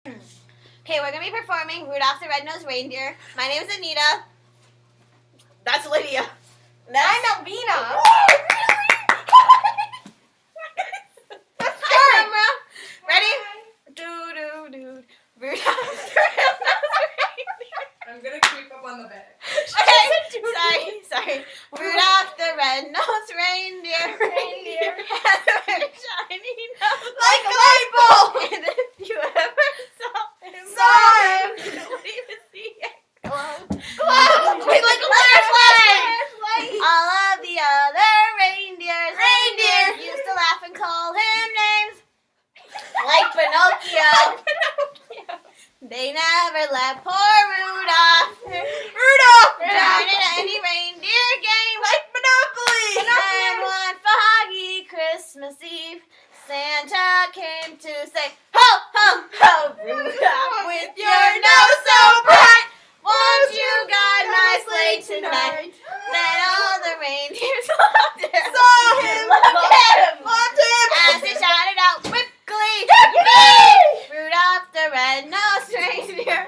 Okay, we're gonna be performing Rudolph the Red-Nosed Reindeer. My name is Anita. That's Lydia. I'm Elvina. That's camera. Ready? Do. Rudolph the Red-Nosed Reindeer. I'm gonna creep up on the bed. Okay, sorry. Rudolph the Red-Nosed Reindeer. Had a very shiny nose. Like a light bulb. And if you ever saw him, what do you see? Glow. Wait, like a firefly. All of the other reindeers used to laugh and call him names like Pinocchio. They never let poor Rudolph join in any reindeer game. Like Monopoly. And one foggy Christmas Eve, Santa came to say, ho, ho, ho, Rudolph, with your nose so bright, won't you guide my sleigh tonight? Then all the reindeers loved him. Saw him. Loved him. As he shouted out quickly, yippee! Rudolph the Red-Nosed Reindeer.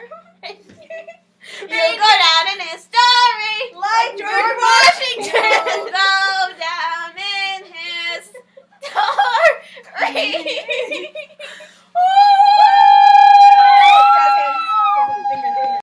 You'll go down in history Like George Washington. Go down in history.